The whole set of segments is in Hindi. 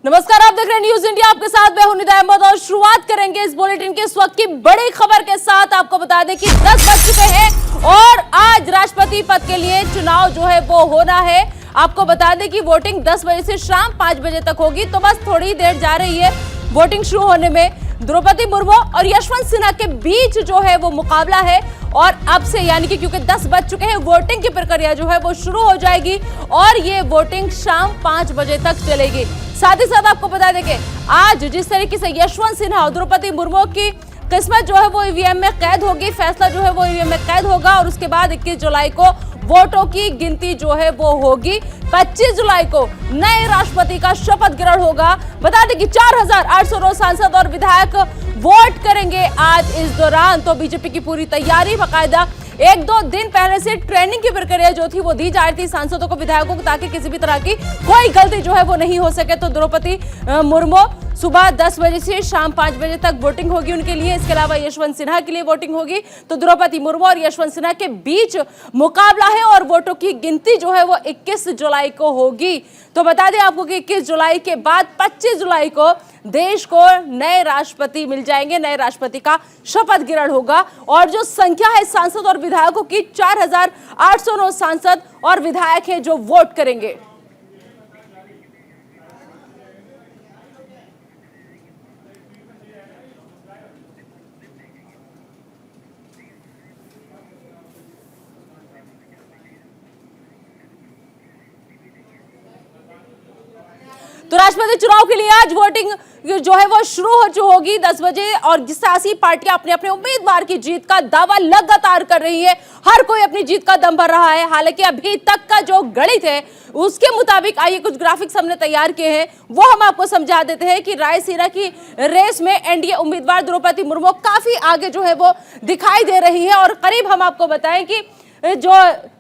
नमस्कार, आप देख रहे हैं न्यूज इंडिया। आपके साथ मैं हूं निदा अहमद और शुरुआत करेंगे इस बुलेटिन के इस वक्त की बड़ी खबर के साथ। आपको बता दें कि 10 बज चुके हैं और आज राष्ट्रपति पद के लिए चुनाव जो है वो होना है। आपको बता दें कि वोटिंग 10 बजे से शाम 5 बजे तक होगी, तो बस थोड़ी देर जा रही है वोटिंग शुरू होने में। द्रौपदी मुर्मू और यशवंत सिन्हा के बीच जो है वो मुकाबला है और अब से यानी कि क्योंकि 10 बज चुके हैं, वोटिंग की प्रक्रिया जो है वो शुरू हो जाएगी और ये वोटिंग शाम 5 बजे तक चलेगी। साथ ही साथ आपको बता दें कि आज जिस तरीके से यशवंत सिन्हा और द्रौपदी मुर्मू की किस्मत जो है वो ईवीएम में कैद होगी, फैसला जो है वो ईवीएम में कैद होगा और उसके बाद 21 जुलाई को वोटों की गिनती जो है वो होगी। 25 जुलाई को नए राष्ट्रपति का शपथ ग्रहण होगा। बता दें कि 4809 सांसद और विधायक वोट करेंगे आज इस दौरान। तो बीजेपी की पूरी तैयारी, बाकायदा 1-2 दिन पहले से ट्रेनिंग की प्रक्रिया जो थी वो दी जा रही थी सांसदों को, विधायकों को, ताकि किसी भी तरह की कोई गलती जो है वो नहीं हो सके। तो द्रौपदी मुर्मू सुबह 10 बजे से शाम 5 बजे तक वोटिंग होगी उनके लिए। इसके अलावा यशवंत सिन्हा के लिए वोटिंग होगी। तो द्रौपदी मुर्मू और यशवंत सिन्हा के बीच मुकाबला है और वोटों की गिनती जो है वो 21 जुलाई को होगी। तो बता दें आपको कि 21 जुलाई के बाद 25 जुलाई को देश को नए राष्ट्रपति मिल जाएंगे, नए राष्ट्रपति का शपथ ग्रहण होगा और जो संख्या है सांसद और विधायकों की 4809 सांसद और विधायक हैं जो वोट करेंगे। तो राष्ट्रपति चुनाव के लिए आज वोटिंग जो है वो शुरू हो होगी 10 बजे और सियासी पार्टियां अपने अपने उम्मीदवार की जीत का दावा लगातार कर रही है। हर कोई अपनी जीत का दम भर रहा है। हालांकि अभी तक का जो गणित है उसके मुताबिक आइए कुछ ग्राफिक्स हमने तैयार किए हैं, वो हम आपको समझा देते हैं कि रायसीना की रेस में एनडीए उम्मीदवार द्रौपदी मुर्मू काफी आगे जो है वो दिखाई दे रही है और करीब हम आपको बताएं कि जो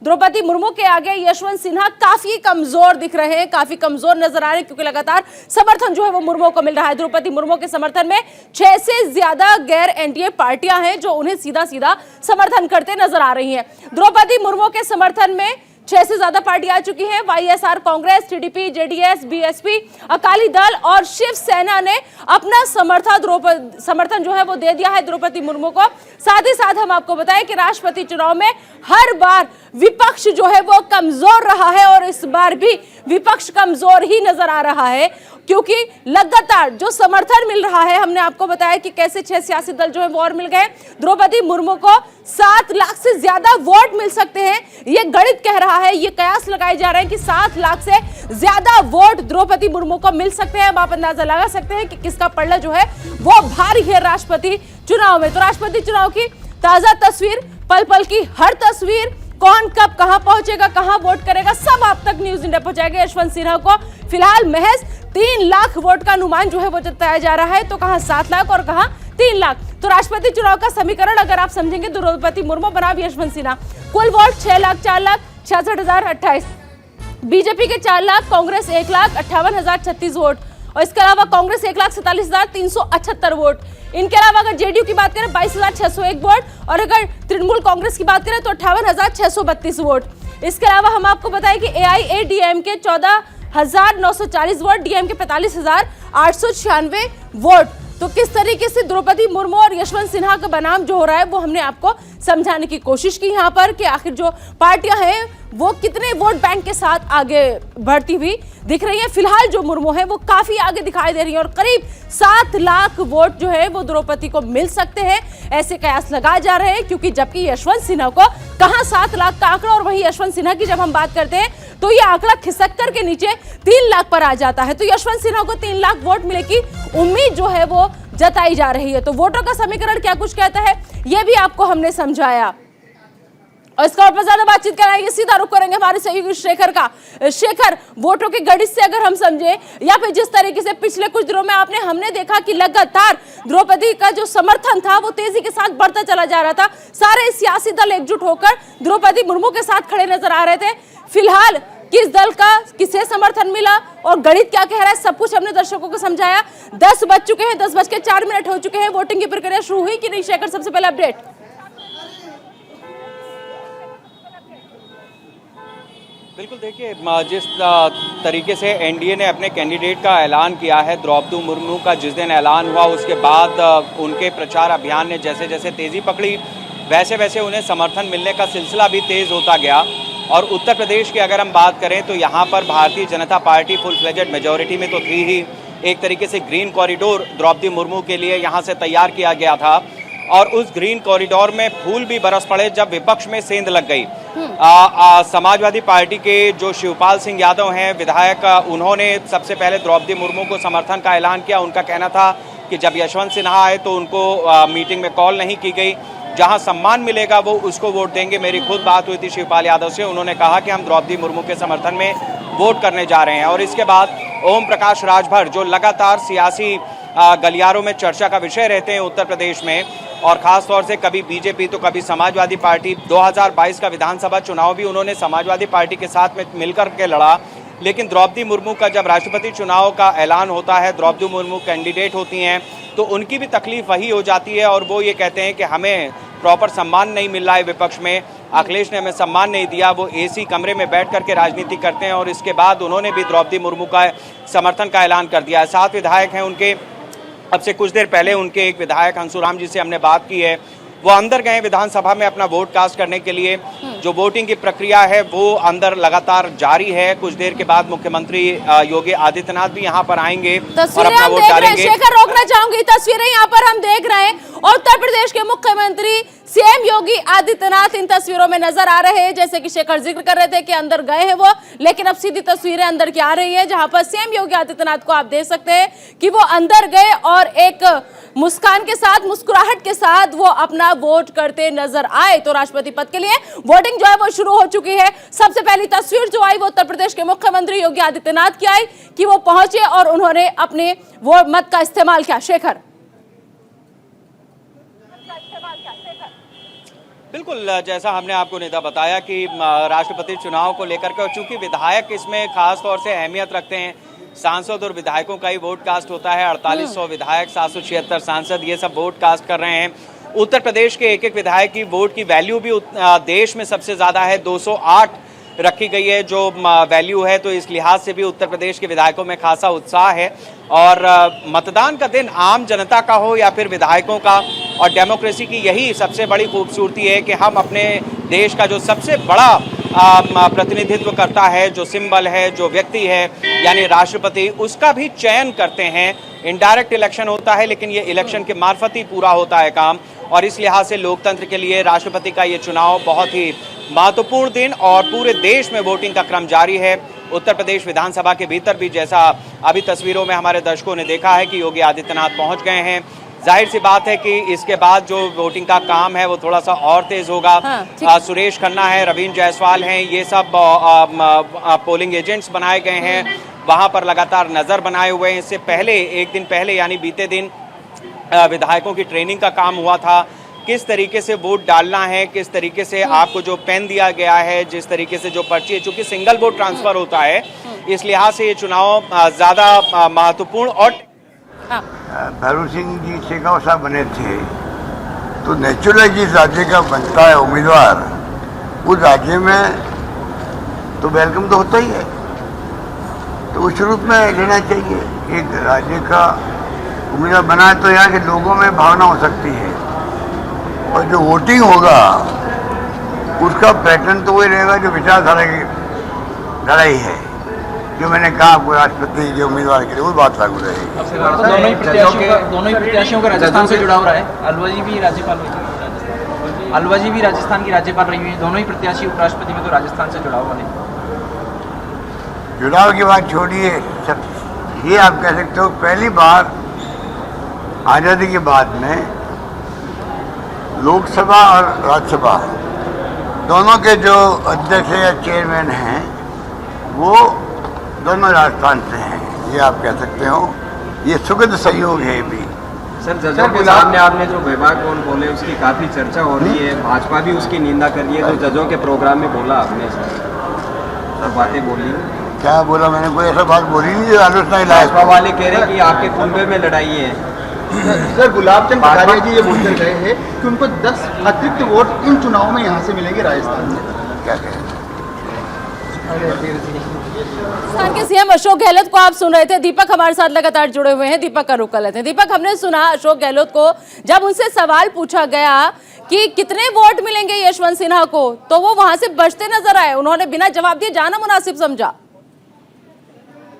द्रौपदी मुर्मू के आगे यशवंत सिन्हा काफी कमजोर दिख रहे हैं, काफी कमजोर नजर आ रहे हैं, क्योंकि लगातार समर्थन जो है वो मुर्मू को मिल रहा है। द्रौपदी मुर्मू के समर्थन में 6 से ज्यादा गैर एनडीए पार्टियां हैं जो उन्हें सीधा सीधा समर्थन करते नजर आ रही हैं। द्रौपदी मुर्मू के समर्थन में 6 से ज्यादा पार्टी आ चुकी हैं। YSR Congress, TDP, JDS, BSP, Akali Dal और शिवसेना ने अपना समर्थन जो है वो दे दिया है द्रौपदी मुर्मू को। साथ ही साथ हम आपको बताएं कि राष्ट्रपति चुनाव में हर बार विपक्ष जो है वो कमजोर रहा है और इस बार भी विपक्ष कमजोर ही नजर आ रहा है, क्योंकि लगातार जो समर्थन मिल रहा है, हमने आपको बताया कि कैसे 6 सियासी दल जो है वो और मिल गए। द्रौपदी मुर्मू को 7 लाख से ज्यादा वोट मिल सकते हैं, ये गणित कह रहा है, ये कयास लगाए जा रहे हैं कि 7 लाख से ज्यादा वोट द्रौपदी मुर्मू को मिल सकते हैं। अब आप अंदाजा लगा सकते हैं कि किसका पलड़ा जो है वो भारी है राष्ट्रपति चुनाव में। तो राष्ट्रपति चुनाव की ताजा तस्वीर, पल पल की हर तस्वीर, कौन कब कहां पहुंचेगा, कहां वोट करेगा, सब आप तक न्यूज इंडिया पहुंचाएगा। यशवंत सिन्हा को फिलहाल महज 3 लाख वोट का अनुमान जो है वो जताया जा रहा है, तो कहां 7 लाख और कहां 3 लाख। तो राष्ट्रपति चुनाव का समीकरण अगर आप समझेंगे, द्रौपदी मुर्मू बनाम यशवंत सिन्हा, कुल वोट 6 लाख 4 लाख 66,028, बीजेपी के 4 लाख, कांग्रेस 1 लाख 58,036 वोट और इसके अलावा कांग्रेस 1,47,378 वोट। इनके अलावा अगर जेडीयू की बात करें 22,601 वोट और अगर तृणमूल कांग्रेस की बात करें तो 58,632 वोट। इसके अलावा हम आपको बताएं कि एआईएडीएम के 14,940 वोट, डीएम के 45,896 वोट। तो किस तरीके से द्रौपदी मुर्मू और यशवंत सिन्हा का बनाम जो हो रहा है वो हमने आपको समझाने की कोशिश की यहाँ पर कि आखिर जो पार्टियां हैं वो कितने वोट बैंक के साथ आगे बढ़ती हुई दिख रही है। फिलहाल जो मुर्मू है वो काफी आगे दिखाई दे रही है और करीब 7 लाख वोट जो है वो द्रौपदी को मिल सकते हैं, ऐसे कयास लगाए जा रहे हैं। क्योंकि जबकि यशवंत सिन्हा को कहां 7 लाख का आंकड़ा, और वहीं यशवंत सिन्हा की जब हम बात करते हैं तो ये आंकड़ा खिसक कर के नीचे 3 लाख पर आ जाता है। तो यशवंत सिन्हा को 3 लाख वोट मिले की उम्मीद जो है वो जताई जा रही है। तो वोटों का समीकरण क्या कुछ कहता है ये भी आपको हमने समझाया और इसका और ज्यादा बातचीत कराएंगे, सीधा रुख करेंगे हमारे सहयोगी शेखर का। शेखर, वोटों के गणित से अगर हम समझे या फिर जिस तरीके से पिछले कुछ दिनों में हमने देखा कि लगातार द्रौपदी का जो समर्थन था वो तेजी के साथ बढ़ता चला जा रहा था, सारे सियासी दल एकजुट होकर द्रौपदी मुर्मू के साथ खड़े नजर आ रहे थे। फिलहाल किस दल का किसे समर्थन मिला और गणित क्या कह रहा है, सब कुछ हमने दर्शकों को समझाया। 10 बज चुके हैं, 10:04 हो चुके हैं, वोटिंग की प्रक्रिया शुरू हुई कि नहीं शेखर, सबसे पहले अपडेट। बिल्कुल, देखिए जिस तरीके से एनडीए ने अपने कैंडिडेट का ऐलान किया है, द्रौपदी मुर्मू का जिस दिन ऐलान हुआ उसके बाद उनके प्रचार अभियान ने जैसे जैसे तेज़ी पकड़ी, वैसे वैसे उन्हें समर्थन मिलने का सिलसिला भी तेज़ होता गया। और उत्तर प्रदेश की अगर हम बात करें तो यहाँ पर Bharatiya Janata party full fledged majority में तो थी ही। एक तरीके से ग्रीन कॉरिडोर द्रौपदी मुर्मू के लिए यहाँ से तैयार किया गया था और उस ग्रीन कॉरिडोर में फूल भी बरस पड़े जब विपक्ष में सेंध लग गई। समाजवादी पार्टी के जो शिवपाल सिंह यादव हैं विधायक, उन्होंने सबसे पहले द्रौपदी मुर्मू को समर्थन का ऐलान किया। उनका कहना था कि जब यशवंत सिन्हा आए तो उनको मीटिंग में कॉल नहीं की गई, जहां सम्मान मिलेगा वो उसको वोट देंगे। मेरी खुद बात हुई थी शिवपाल यादव से, उन्होंने कहा कि हम द्रौपदी मुर्मू के समर्थन में वोट करने जा रहे हैं। और इसके बाद ओम प्रकाश राजभर, जो लगातार सियासी गलियारों में चर्चा का विषय रहते हैं उत्तर प्रदेश में, और ख़ास तौर से कभी बीजेपी तो कभी समाजवादी पार्टी, 2022 का विधानसभा चुनाव भी उन्होंने समाजवादी पार्टी के साथ में मिलकर के लड़ा। लेकिन द्रौपदी मुर्मू का जब राष्ट्रपति चुनाव का ऐलान होता है, द्रौपदी मुर्मू कैंडिडेट होती हैं, तो उनकी भी तकलीफ वही हो जाती है और वो ये कहते हैं कि हमें प्रॉपर सम्मान नहीं मिल रहा है विपक्ष में, अखिलेश ने हमें सम्मान नहीं दिया। वो एसी कमरे में बैठ करके राजनीति करते हैं और इसके बाद उन्होंने भी द्रौपदी मुर्मू का समर्थन का ऐलान कर दिया है। 7 विधायक हैं उनके। अब से कुछ देर पहले उनके एक विधायक हंसुराम जी से हमने बात की है, वो अंदर गए विधानसभा में अपना वोट कास्ट करने के लिए। जो वोटिंग की प्रक्रिया है वो अंदर लगातार जारी है। कुछ देर के बाद मुख्यमंत्री योगी आदित्यनाथ भी यहाँ पर आएंगे और अपना वोट डालेंगे। शेखर, रोकना चाहूंगी, तस्वीरें यहाँ पर हम देख रहे हैं और उत्तर प्रदेश के मुख्यमंत्री सीएम योगी आदित्यनाथ इन तस्वीरों में नजर आ रहे हैं। जैसे कि शेखर जिक्र कर रहे थे कि अंदर गए हैं वो, लेकिन अब सीधी तस्वीरें अंदर की आ रही है जहां पर सीएम योगी आदित्यनाथ को आप देख सकते हैं कि वो अंदर गए और एक मुस्कान के साथ, मुस्कुराहट के साथ वो अपना वोट करते नजर आए। तो राष्ट्रपति पद के लिए वोटिंग जो है वो शुरू हो चुकी है। सबसे पहली तस्वीर जो आई वो उत्तर प्रदेश के मुख्यमंत्री योगी आदित्यनाथ की आई कि वो पहुंचे और उन्होंने अपने वोट मत का इस्तेमाल किया। शेखर, बिल्कुल, जैसा हमने आपको नेता बताया कि राष्ट्रपति चुनाव को लेकर के, और चूंकि विधायक इसमें खास तौर से अहमियत रखते हैं, सांसद और विधायकों का ही वोट कास्ट होता है। 4800 विधायक, 776 सांसद, ये सब वोट कास्ट कर रहे हैं। उत्तर प्रदेश के एक एक विधायक की वोट की वैल्यू भी देश में सबसे ज़्यादा है, 208 रखी गई है जो वैल्यू है। तो इस लिहाज से भी उत्तर प्रदेश के विधायकों में खासा उत्साह है। और मतदान का दिन आम जनता का हो या फिर विधायकों का, और डेमोक्रेसी की यही सबसे बड़ी खूबसूरती है कि हम अपने देश का जो सबसे बड़ा प्रतिनिधित्व करता है, जो सिंबल है, जो व्यक्ति है यानी राष्ट्रपति, उसका भी चयन करते हैं। इनडायरेक्ट इलेक्शन होता है लेकिन ये इलेक्शन के मार्फत ही पूरा होता है काम। और इस लिहाज से लोकतंत्र के लिए राष्ट्रपति का ये चुनाव बहुत ही महत्वपूर्ण दिन, और पूरे देश में वोटिंग का क्रम जारी है। उत्तर प्रदेश विधानसभा के भीतर भी, जैसा अभी तस्वीरों में हमारे दर्शकों ने देखा है, कि योगी आदित्यनाथ पहुंच गए हैं। जाहिर सी बात है कि इसके बाद जो वोटिंग का काम है वो थोड़ा सा और तेज होगा। सुरेश खन्ना है, रवींद्र जायसवाल हैं, ये सब पोलिंग एजेंट्स बनाए गए हैं, वहां पर लगातार नजर बनाए हुए हैं। इससे पहले, एक दिन पहले यानी बीते दिन, विधायकों की ट्रेनिंग का काम हुआ था, किस तरीके से वोट डालना है, किस तरीके से आपको जो पेन दिया गया है, जिस तरीके से जो पर्ची है, चूंकि सिंगल वोट ट्रांसफर होता है, इस लिहाज से ये चुनाव ज़्यादा महत्वपूर्ण। और भैरू सिंह जी शेखावत साहब बने थे, तो नेचुरल जिस राज्य का बनता है उम्मीदवार, उस राज्य में तो वेलकम तो होता ही है, तो उस रूप में लेना चाहिए। एक राज्य का उम्मीदवार बना है तो यहाँ के लोगों में भावना हो सकती है, और जो वोटिंग होगा उसका पैटर्न तो वही रहेगा जो विचारधारा की लड़ाई है, जो मैंने कहा आपको राष्ट्रपति के उम्मीदवार के लिए वो बात लागू रहेगी। दोनों ही प्रत्याशियों का राजस्थान से जुड़ाव रहा है। अलवा जी भी राज्यपाल राजस्थान की राज्यपाल रही हुई है। दोनों ही प्रत्याशी उपराष्ट्रपति में तो राजस्थान से जुड़ाव वाले। जुड़ाव की बात छोड़िए, ये आप कह सकते हो पहली बार आज़ादी के बाद में लोकसभा और राज्यसभा दोनों के जो अध्यक्ष या चेयरमैन हैं वो दोनों राजस्थान से हैं, ये आप कह सकते हो। ये सुखद सहयोग है भी। सर, जजों के सामने आपने जो विभाग कौन बोले उसकी काफ़ी चर्चा हो रही है, भाजपा भी उसकी निंदा कर रही है, तो जजों के प्रोग्राम में बोला आपने सर बातें बोली? क्या बोला मैंने? कोई ऐसा बात बोली नहीं जो आलोचना ही भाजपा वाले कह रहे हैं कि आपके कुंबे में लड़ाई है। सर, गुलाब चंद कटारिया जी ये बोलकर गए हैं कि उनको 10 अतिरिक्त वोट इन चुनाव में यहाँ से मिलेंगे राजस्थान में। क्या कहें? राजस्थान के सीएम अशोक गहलोत को आप सुन रहे थे। दीपक हमारे साथ लगातार जुड़े हुए हैं, दीपक का रुख कर लेते हैं। दीपक, हमने सुना अशोक गहलोत को जब उनसे सवाल पूछा गया कि कितने वोट मिलेंगे यशवंत सिन्हा को, तो वो वहां से बचते नजर आए। उन्होंने बिना जवाब दिए जाना मुनासिब समझा।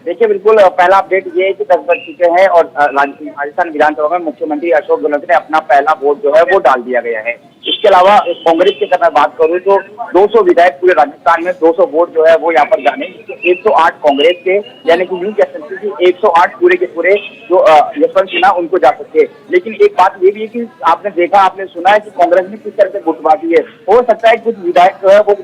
देखिए, बिल्कुल पहला अपडेट ये है कि 10 बज चुके हैं और राजस्थान विधानसभा में मुख्यमंत्री अशोक गहलोत ने अपना पहला वोट जो है वो डाल दिया गया है। इसके अलावा कांग्रेस की अगर मैं बात करूं तो 200 विधायक पूरे राजस्थान में 200 वोट जो है वो यहाँ पर जाने, 108 कांग्रेस के, यानी कि यूं कह सकते हैं कि 108 पूरे के पूरे जो यशवंत सिन्हा उनको जा सकते हैं। लेकिन एक बात ये भी है कि आपने देखा, आपने सुना है कि कांग्रेस ने किस तरह से गुटबाजी है। हो सकता है कुछ विधायक जो है वो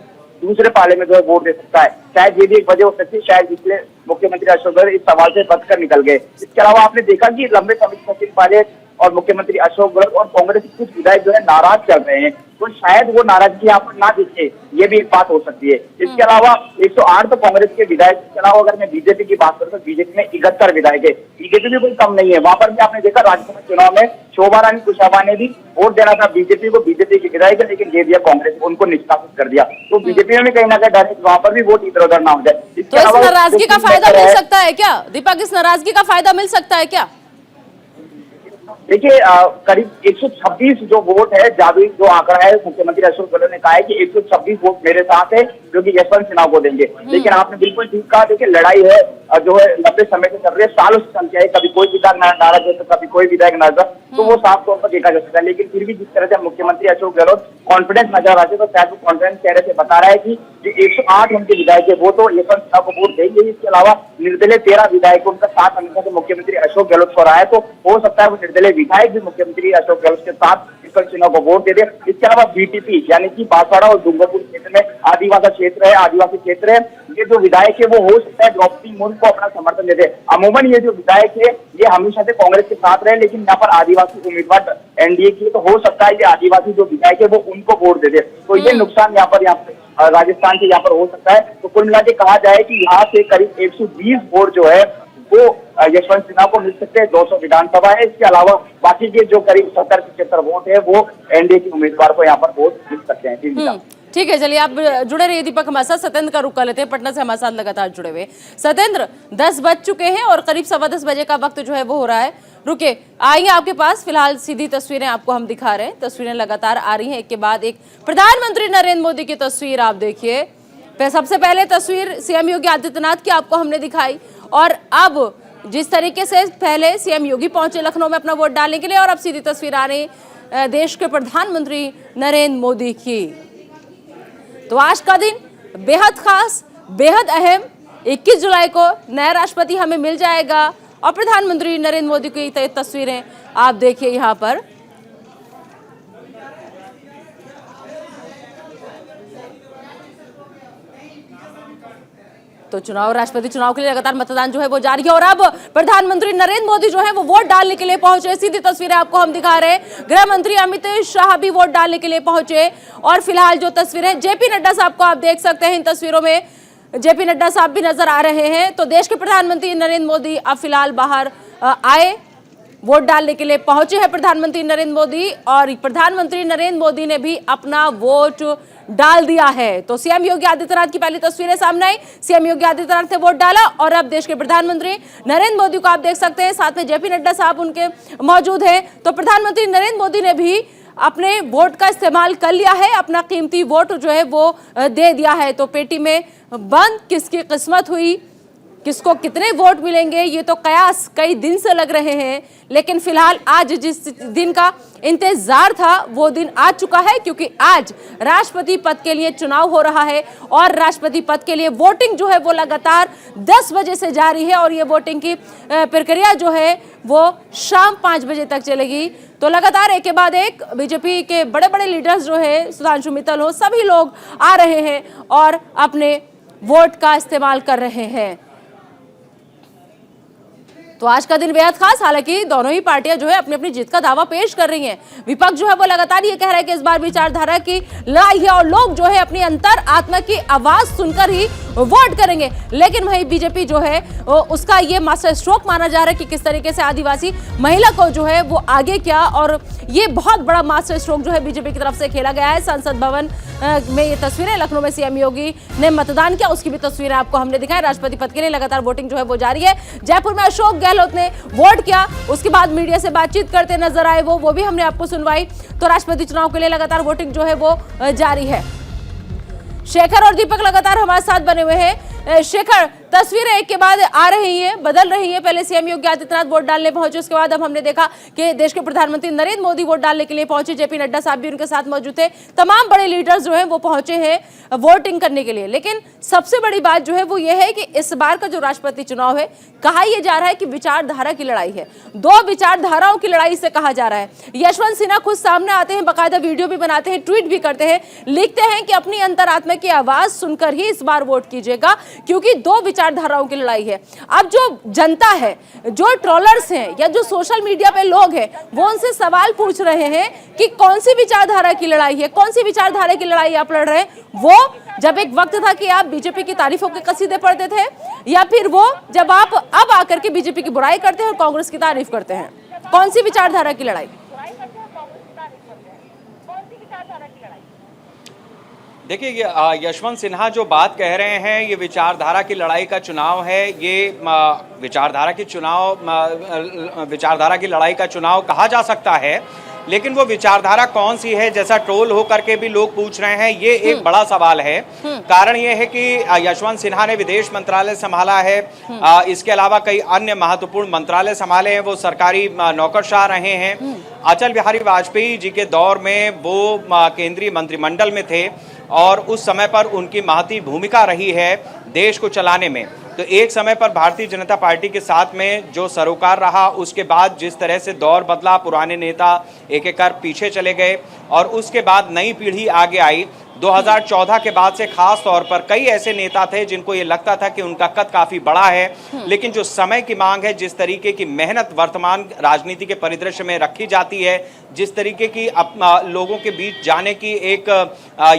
दूसरे पाले में जो है वोट दे सकता है, शायद ये भी एक वजह हो सकती है, शायद इसलिए मुख्यमंत्री अशोक गहलोत इस सवाल से बचकर निकल गए। इसके अलावा आपने देखा कि लंबे समय से सचिन पायलट और मुख्यमंत्री अशोक गहलोत और कांग्रेस के कुछ विधायक जो है नाराज चल रहे हैं, तो शायद वो नाराजगी यहाँ पर ना दिखे, ये भी एक बात हो सकती है। इसके अलावा 108 तो कांग्रेस के विधायक, इसके अलावा अगर मैं बीजेपी की बात करूं तो बीजेपी में 71 विधायक है, बीजेपी भी कोई कम नहीं है। वहां पर भी आपने देखा राज्यसभा चुनाव में शोभा रानी कुशवाहा ने भी वोट देना था बीजेपी को, बीजेपी के विधायक है, लेकिन दे दिया कांग्रेस को, उनको निष्कासित कर दिया। तो बीजेपी में भी कहीं ना कहीं डर है वहां पर भी वोट इधर उधर ना हो जाए। तो इस नाराजगी का फायदा मिल सकता है क्या दीपक? इस नाराजगी का फायदा मिल सकता है क्या? देखिए, करीब 126 जो वोट है, जादुई जो आंकड़ा है, मुख्यमंत्री अशोक गहलोत ने कहा है कि 126 वोट मेरे साथ है जो कि यशवंत सिन्हा को देंगे। लेकिन आपने बिल्कुल ठीक कहा, देखिए लड़ाई है जो है लंबे समय से चल रही है, सालों से चलती है, कभी कोई विधायक नाराज है तो कभी कोई विधायक नाराज, तो वो साफ तौर पर देखा जा सकता है। लेकिन फिर भी जिस तरह से मुख्यमंत्री अशोक गहलोत कॉन्फिडेंस नजर आते तो शायद वो कॉन्फिडेंस चेहरे से बता रहा है कि जो 108 उनके विधायक है वो तो यशवंत सिन्हा को वोट देंगे। इसके अलावा निर्दलीय 13 विधायक, उनका साथ हमेशा से मुख्यमंत्री अशोक गहलोत को रहा है, तो हो सकता है वो निर्दलीय विधायक भी मुख्यमंत्री अशोक गहलोत के साथ यशवंत सिन्हा को वोट दे दे। इसके अलावा बीटीपी यानी कि बांसवाड़ा और डूंगरपुर क्षेत्र में आदिवासी क्षेत्र है, ये जो विधायक है वो हो सकता है द्रौपदी मुर्मू को अपना समर्थन दे दे। अमूमन ये जो विधायक है ये हमेशा से कांग्रेस के साथ रहे, लेकिन यहाँ पर आदिवासी उम्मीदवार एनडीए की, तो हो सकता है कि आदिवासी जो विधायक है वो उनको वोट दे दे, तो ये नुकसान यहाँ पर राजस्थान के यहाँ पर हो सकता है। तो कुल मिला के कहा जाए कि यहाँ से करीब 120 वोट जो है वो यशवंत सिन्हा को मिल सकते हैं, 200 विधानसभा है। इसके अलावा बाकी के जो करीब 70-75 वोट है वो एनडीए के उम्मीदवार को यहाँ पर वोट मिल सकते हैं। ठीक है, चलिए आप जुड़े रहिए दीपक हमारे साथ। सत्येंद्र का रुख कर लेते हैं, पटना से हमारे साथ लगातार जुड़े हुए। सत्येंद्र, 10 बज चुके हैं और करीब 10:15 बजे का वक्त जो है वो हो रहा है। रुके आएंगे आपके पास, फिलहाल सीधी तस्वीरें आपको हम दिखा रहे हैं। तस्वीरें लगातार आ रही हैं, एक के बाद एक। प्रधानमंत्री नरेंद्र मोदी की तस्वीर आप देखिए। सबसे पहले तस्वीर सीएम योगी आदित्यनाथ की आपको हमने दिखाई, और अब जिस तरीके से पहले सीएम योगी पहुंचे लखनऊ में अपना वोट डालने के लिए, और अब सीधी तस्वीर आ रही देश के प्रधानमंत्री नरेंद्र मोदी की। तो आज का दिन बेहद खास, बेहद अहम। 21 जुलाई को नया राष्ट्रपति हमें मिल जाएगा, और प्रधानमंत्री नरेंद्र मोदी की तस्वीरें आप देखिए यहाँ पर। तो राष्ट्रपति चुनाव के लिए लगातार मतदान जो है वो जारी है, और अब प्रधानमंत्री नरेंद्र मोदी जो है वो वोट डालने के लिए पहुंचे। सीधी तस्वीरें आपको हम दिखा रहे हैं। गृह मंत्री अमित शाह भी वोट डालने के लिए पहुंचे, और फिलहाल जो तस्वीरें जेपी नड्डा साहब को आप देख सकते हैं, इन तस्वीरों में जेपी नड्डा साहब भी नजर आ रहे हैं। तो देश के प्रधानमंत्री नरेंद्र मोदी अब फिलहाल बाहर आए, वोट डालने के लिए पहुंचे हैं प्रधानमंत्री नरेंद्र मोदी, और प्रधानमंत्री नरेंद्र मोदी ने भी अपना वोट डाल दिया है। तो सीएम योगी आदित्यनाथ की पहली तस्वीरें सामने आई। सीएम योगी आदित्यनाथ ने वोट डाला, और अब देश के प्रधानमंत्री नरेंद्र मोदी को आप देख सकते हैं, साथ में जेपी नड्डा साहब उनके मौजूद हैं। तो प्रधानमंत्री नरेंद्र मोदी ने भी अपने वोट का इस्तेमाल कर लिया है, अपना कीमती वोट जो है वो दे दिया है। तो पेटी में बंद किसकी किस्मत हुई, किसको कितने वोट मिलेंगे, ये तो कयास कई दिन से लग रहे हैं। लेकिन फिलहाल आज जिस दिन का इंतजार था वो दिन आ चुका है, क्योंकि आज राष्ट्रपति पद के लिए चुनाव हो रहा है, और राष्ट्रपति पद के लिए वोटिंग जो है वो लगातार 10 बजे से जारी है, और ये वोटिंग की प्रक्रिया जो है वो शाम 5 बजे तक चलेगी। तो लगातार एक के बाद एक बीजेपी के बड़े बड़े लीडर्स जो है, सुधांशु मित्तल हो, सभी लोग आ रहे हैं और अपने वोट का इस्तेमाल कर रहे हैं। तो आज का दिन बेहद खास, हालांकि दोनों ही पार्टियां जो है अपनी अपनी जीत का दावा पेश कर रही हैं। विपक्ष जो है वो लगातार ये कह रहा है कि इस बार विचारधारा की लड़ाई है, और लोग जो है अपनी अंतर आत्मा की आवाज सुनकर ही वोट करेंगे। लेकिन वहीं बीजेपी जो है उसका ये मास्टर स्ट्रोक माना जा रहा है कि किस तरीके से आदिवासी महिला को जो है वो आगे किया, और ये बहुत बड़ा मास्टर स्ट्रोक जो है बीजेपी की तरफ से खेला गया है। संसद भवन में ये तस्वीरें, लखनऊ में सीएम योगी ने मतदान किया, उसकी भी तस्वीरें आपको हमने दिखाई। राष्ट्रपति पद के लिए लगातार वोटिंग जो है वो जारी है। जयपुर में अशोक गहलोत ने वोट किया, उसके बाद मीडिया से बातचीत करते नजर आए, वो भी हमने आपको सुनवाई। तो राष्ट्रपति चुनाव के लिए लगातार वोटिंग जो है वो जारी है। शेखर और दीपक लगातार हमारे साथ बने हुए हैं। शेखर, तस्वीरें एक के बाद आ रही हैं, बदल रही हैं। पहले सीएम योगी आदित्यनाथ वोट डालने पहुंचे, उसके बाद अब हमने देखा कि देश के प्रधानमंत्री नरेंद्र मोदी वोट डालने के लिए पहुंचे। जेपी नड्डा साहब भी उनके साथ मौजूद थे। तमाम बड़े लीडर्स जो हैं वो पहुंचे हैं वोटिंग करने के लिए। लेकिन सबसे बड़ी बात जो है वो ये है कि इस बार का जो राष्ट्रपति चुनाव है, कहा यह जा रहा है कि विचारधारा की लड़ाई है। दो विचारधाराओं की लड़ाई से कहा जा रहा है। यशवंत सिन्हा खुद सामने आते हैं, बाकायदा वीडियो भी बनाते हैं, ट्वीट भी करते हैं, लिखते हैं कि अपनी अंतरात्मा की आवाज सुनकर ही इस बार वोट कीजिएगा, क्योंकि दो विचारधाराओं की लड़ाई है। अब जो जनता है, जो ट्रोलर्स हैं या जो सोशल मीडिया पे लोग हैं, वो उनसे सवाल पूछ रहे हैं कि कौन सी विचारधारा की लड़ाई है, कौन सी विचारधारा की लड़ाई आप लड़ रहे हैं। वो जब एक वक्त था कि आप बीजेपी की तारीफों के कसीदे पढ़ते थे, या फिर वो जब आप अब आकर के बीजेपी की बुराई करते हैं और कांग्रेस की तारीफ करते हैं। कौन सी विचारधारा की लड़ाई? देखिए, यशवंत सिन्हा जो बात कह रहे हैं, ये विचारधारा की लड़ाई का चुनाव है। ये विचारधारा की लड़ाई का चुनाव कहा जा सकता है, लेकिन वो विचारधारा कौन सी है, जैसा ट्रोल हो करके भी लोग पूछ रहे हैं, ये एक बड़ा सवाल है। कारण ये है कि यशवंत सिन्हा ने विदेश मंत्रालय संभाला है, इसके अलावा कई अन्य महत्वपूर्ण मंत्रालय संभाले हैं, वो सरकारी नौकरशाह रहे हैं। अटल बिहारी वाजपेयी जी के दौर में वो केंद्रीय मंत्रिमंडल में थे और उस समय पर उनकी महती भूमिका रही है देश को चलाने में। तो एक समय पर भारतीय जनता पार्टी के साथ में जो सरोकार रहा, उसके बाद जिस तरह से दौर बदला, पुराने नेता एक एक कर पीछे चले गए और उसके बाद नई पीढ़ी आगे आई। 2014 के बाद से खास तौर पर कई ऐसे नेता थे जिनको ये लगता था कि उनका कद काफी बड़ा है, लेकिन जो समय की मांग है, जिस तरीके की मेहनत वर्तमान राजनीति के परिदृश्य में रखी जाती है, जिस तरीके की लोगों के बीच जाने की एक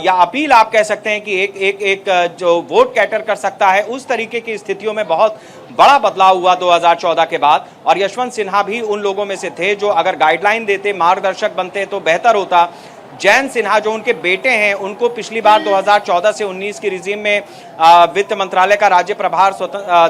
या अपील आप कह सकते हैं कि एक जो वोट कैटर कर सकता है, उस तरीके की स्थितियों में बहुत बड़ा बदलाव हुआ 2014 के बाद। और यशवंत सिन्हा भी उन लोगों में से थे जो अगर गाइडलाइन देते, मार्गदर्शक बनते तो बेहतर होता। जयंत सिन्हा जो उनके बेटे हैं, उनको पिछली बार 2014 से 19 की रिजीम में वित्त मंत्रालय का राज्य प्रभार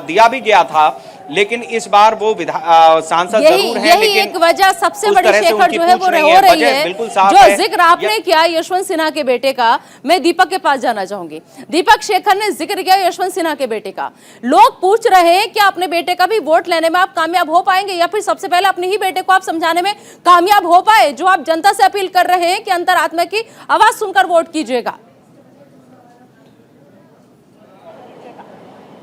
दिया भी गया था, लेकिन इस बार वो सांसद जरूर हैं, लेकिन एक वजह सबसे बड़ी शेखर जो है वो हो रही है। जो जिक्र आपने किया यशवंत सिन्हा के बेटे का, मैं दीपक के पास जाना चाहूंगी। दीपक, शेखर ने जिक्र किया यशवंत सिन्हा के बेटे का। लोग पूछ रहे हैं कि अपने बेटे का भी वोट लेने में आप कामयाब हो पाएंगे, या फिर सबसे पहले अपने ही बेटे को आप समझाने में कामयाब हो पाए, जो आप जनता से अपील कर रहे हैं कि अंतरात्मा की आवाज सुनकर वोट कीजिएगा।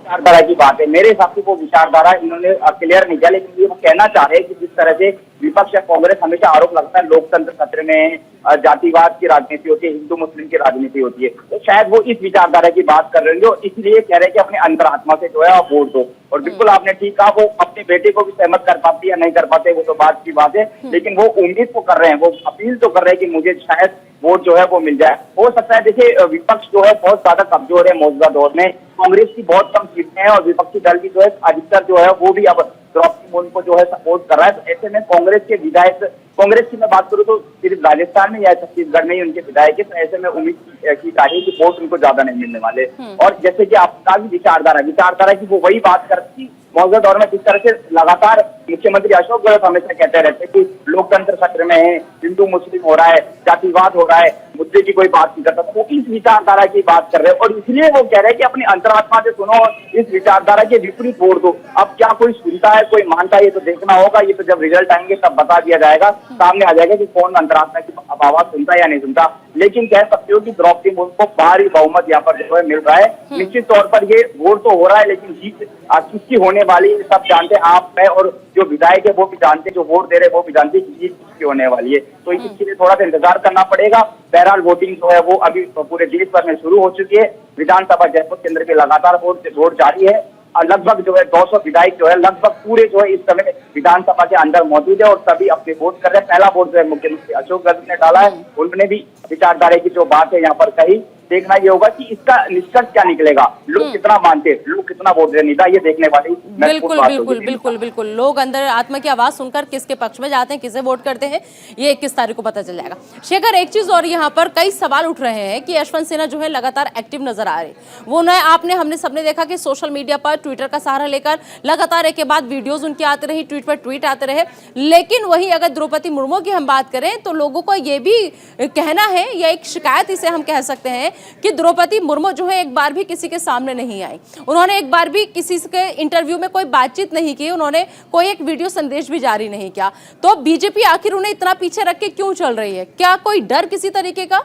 विचारधारा की बात है, मेरे हिसाब से वो विचारधारा इन्होंने क्लियर नहीं किया, लेकिन ये वो कहना चाह रहे हैं कि जिस तरह से विपक्ष या कांग्रेस हमेशा आरोप लगता है लोकतंत्र खतरे में, जातिवाद की राजनीति होती है, हिंदू मुस्लिम की राजनीति होती है, तो शायद वो इस विचारधारा की बात कर रहे हैं और इसलिए कह रहे हैं कि अपने अंतरात्मा से जो है आप वोट दो। और बिल्कुल आपने ठीक कहा, वो अपने बेटे को भी सहमत कर पाते या नहीं कर पाते वो तो बात की बात है, लेकिन वो उम्मीद तो कर रहे हैं, वो अपील तो कर रहे हैं कि मुझे शायद वोट जो है वो मिल जाए। हो सकता है, देखिए विपक्ष जो है बहुत ज्यादा कमजोर है मौजूदा दौर में, कांग्रेस की बहुत कम सीटें हैं और विपक्षी दल की जो है अधिकतर जो है वो भी अब द्रौपदी मुर्मू को जो है सपोर्ट कर रहा है। तो ऐसे में कांग्रेस के विधायक, कांग्रेस की मैं बात करूं तो सिर्फ राजस्थान में या छत्तीसगढ़ में ही उनके विधायक है, तो ऐसे में उम्मीद की जा रही है कि वोट उनको ज्यादा नहीं मिलने वाले। और जैसे कि आपका भी विचारधारा की वो वही बात करती मौजूदा दौर में, जिस तरह से लगातार मुख्यमंत्री अशोक गहलोत हमेशा कहते रहते हैं कि लोकतंत्र खतरे में है, हिंदू मुस्लिम हो रहा है, जातिवाद हो रहा है, मुद्दे की कोई बात नहीं करता, वो इस विचारधारा की बात कर रहे हैं और इसलिए वो कह रहे हैं कि अपनी अंतरात्मा से सुनो और इस विचारधारा के विपरीत वोट दो। अब क्या कोई सुनता है, कोई मानता है, ये तो देखना होगा, ये तो जब रिजल्ट आएंगे तब बता दिया जाएगा, सामने आ जाएगा कि कौन अंतरात्मा की आवाज सुनता है या नहीं सुनता। लेकिन कह सकते हो कि द्रौपदी मुर्मू को भारी बहुमत यहाँ पर जो है मिल रहा है। निश्चित तौर पर ये वोट तो हो रहा है, लेकिन जीत किसकी होने वाली है सब जानते हैं, आप मैं और जो विधायक है वो भी जानते हैं, जो वोट दे रहे हैं वो भी जानते हैं कि जीत किसकी होने वाली है। तो इसके लिए थोड़ा सा इंतजार करना पड़ेगा। बहरहाल वोटिंग जो है वो अभी पूरे देश भर में शुरू हो चुकी है। विधानसभा जयपुर केंद्र के लगातार वोट जारी है। लगभग जो है 200 विधायक जो है लगभग पूरे जो है इस समय विधानसभा के अंदर मौजूद है और सभी अपने वोट कर रहे हैं। पहला वोट जो है मुख्यमंत्री अशोक गहलोत ने डाला है, उन्होंने भी विचारधारा की जो बात है यहाँ पर कही देखना ये होगा कि इसका निष्कर्ष क्या निकलेगा, लोग कितना मानते, लोग कितना वोट दें। निदा, ये देखने वाली बिल्कुल बिल्कुल बिल्कुल बिल्कुल लोग अंदर आत्मा की आवाज सुनकर किसके पक्ष में जाते हैं, किसे वोट करते हैं, ये 21 तारीख को पता चल जाएगा। शेखर, एक चीज और यहाँ पर कई सवाल उठ रहे हैं कि यशवंत सिन्हा जो है लगातार एक्टिव नजर आ रहे, वो न हमने सबने देखा कि सोशल मीडिया पर ट्विटर का सहारा लेकर लगातार एक के बाद वीडियोज उनकी आते रही, ट्वीट पर ट्वीट आते रहे। लेकिन वहीं अगर द्रौपदी मुर्मू की हम बात करें तो लोगों को यह भी कहना है, या एक शिकायत इसे हम कह सकते हैं कि द्रौपदी मुर्मू जो है एक बार भी किसी के सामने नहीं आई, उन्होंने एक बार भी किसी के इंटरव्यू में कोई बातचीत नहीं की, उन्होंने कोई एक वीडियो संदेश भी जारी नहीं किया। तो बीजेपी आखिर उन्हें इतना पीछे रख के क्यों चल रही है? क्या कोई डर किसी तरीके का?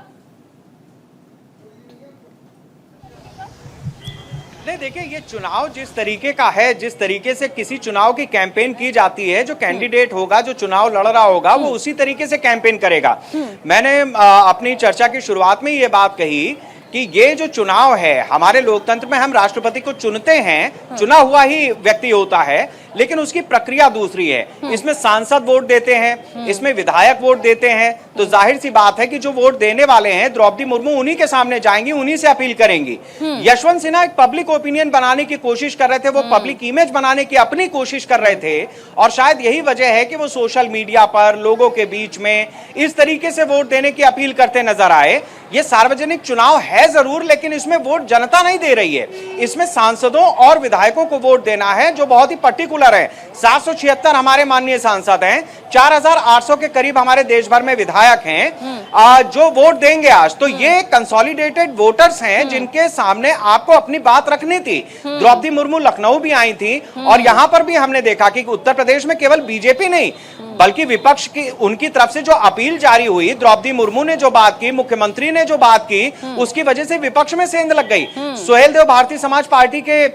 नहीं, देखिए, ये चुनाव जिस तरीके का है, जिस तरीके से किसी चुनाव की कैंपेन की जाती है, जो कैंडिडेट होगा, जो चुनाव लड़ रहा होगा, वो उसी तरीके से कैंपेन करेगा। मैंने अपनी चर्चा की शुरुआत में ये बात कही कि ये जो चुनाव है, हमारे लोकतंत्र में हम राष्ट्रपति को चुनते हैं, चुना हुआ ही व्यक्ति होता है, लेकिन उसकी प्रक्रिया दूसरी है। इसमें सांसद वोट देते हैं, इसमें विधायक वोट देते हैं, तो जाहिर सी बात है कि जो वोट देने वाले हैं द्रौपदी मुर्मू उन्हीं के सामने जाएंगी, उन्हीं से अपील करेंगी। यशवंत सिन्हा एक पब्लिक ओपिनियन बनाने की कोशिश कर रहे थे, वो पब्लिक इमेज बनाने की अपनी कोशिश कर रहे थे, और शायद यही वजह है कि वो सोशल मीडिया पर लोगों के बीच में इस तरीके से वोट देने की अपील करते नजर आए। ये सार्वजनिक चुनाव है जरूर, लेकिन इसमें वोट जनता नहीं दे रही है, इसमें सांसदों और विधायकों को वोट देना है, जो बहुत ही पर्टिकुलर है। 776 हमारे माननीय सांसद हैं, 4800 के करीब हमारे देश भर में विधायक हैं जो वोट देंगे आज। तो ये कंसोलिडेटेड वोटर्स हैं जिनके सामने आपको अपनी बात रखनी थी। द्रौपदी मुर्मू लखनऊ भी आई थी, और यहां पर भी हमने देखा कि उत्तर प्रदेश में केवल बीजेपी नहीं बल्कि विपक्ष की उनकी तरफ से जो अपील जारी हुई, द्रौपदी मुर्मू ने जो बात की, मुख्यमंत्री ने जो बात की, उसकी वजह से विपक्ष में सेंध लग गई। सुहेल देव भारतीय समाज पार्टी के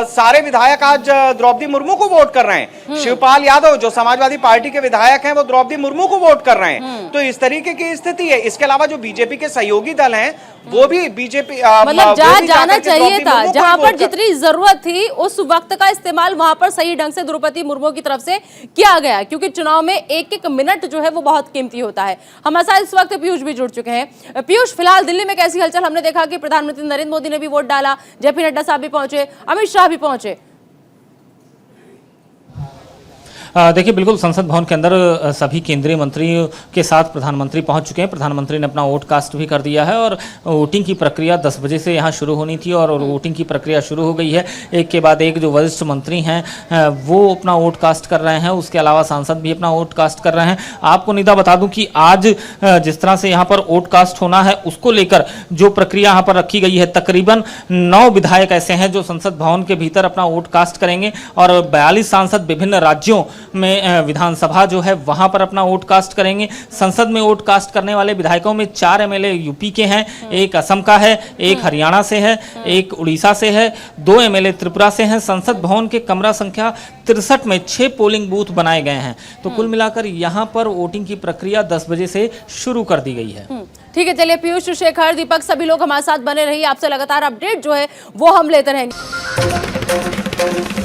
सारे विधायक आज द्रौपदी मुर्मू को वोट कर रहे हैं। शिवपाल यादव जो समाजवादी पार्टी के विधायक हैं, वो द्रौपदी मुर्मू को वोट कर रहे हैं। तो इस तरीके की स्थिति है। इसके अलावा जो बीजेपी के सहयोगी दल हैं, वो भी बीजेपी मतलब जहां जाना चाहिए था, जहां पर जितनी जरूरत थी उस वक्त का इस्तेमाल वहां पर सही ढंग से द्रौपदी मुर्मू की तरफ से किया गया, क्योंकि चुनाव में एक एक मिनट जो है वो बहुत कीमती होता है। हमारे साथ इस वक्त पीयूष भी जुड़ चुके हैं। पीयूष, फिलहाल दिल्ली में कैसी हलचल? हमने देखा कि प्रधानमंत्री नरेंद्र मोदी ने भी वोट डाला, जेपी नड्डा साहब भी पहुंचे, अमित शाह भी पहुंचे। देखिए, बिल्कुल संसद भवन के अंदर सभी केंद्रीय मंत्रियों के साथ प्रधानमंत्री पहुंच चुके हैं। प्रधानमंत्री ने अपना वोट कास्ट भी कर दिया है, और वोटिंग की प्रक्रिया 10 बजे से यहां शुरू होनी थी, और वोटिंग की प्रक्रिया शुरू हो गई है। एक के बाद एक जो वरिष्ठ मंत्री हैं वो अपना वोट कास्ट कर रहे हैं, उसके अलावा सांसद भी अपना वोट कास्ट कर रहे हैं। आपको निदा बता दूं कि आज जिस तरह से यहाँ पर वोट कास्ट होना है, उसको लेकर जो प्रक्रिया यहाँ पर रखी गई है, तकरीबन 9 विधायक ऐसे हैं जो संसद भवन के भीतर अपना वोट कास्ट करेंगे, और 42 सांसद विभिन्न राज्यों में विधानसभा जो है वहां पर अपना वोट कास्ट करेंगे। संसद में वोट कास्ट करने वाले विधायकों में 4 एमएलए यूपी के हैं, एक असम का है, एक हरियाणा से है, एक उड़ीसा से है, 2 एमएलए त्रिपुरा से हैं। संसद भवन के कमरा संख्या 63 में 6 पोलिंग बूथ बनाए गए हैं। तो कुल मिलाकर यहाँ पर वोटिंग की प्रक्रिया 10 बजे से शुरू कर दी गई है। ठीक है, चलिए पीयूष, शेखर, दीपक, सभी लोग हमारे साथ बने रहिए, आपसे लगातार अपडेट जो है वो हम लेते रहेंगे।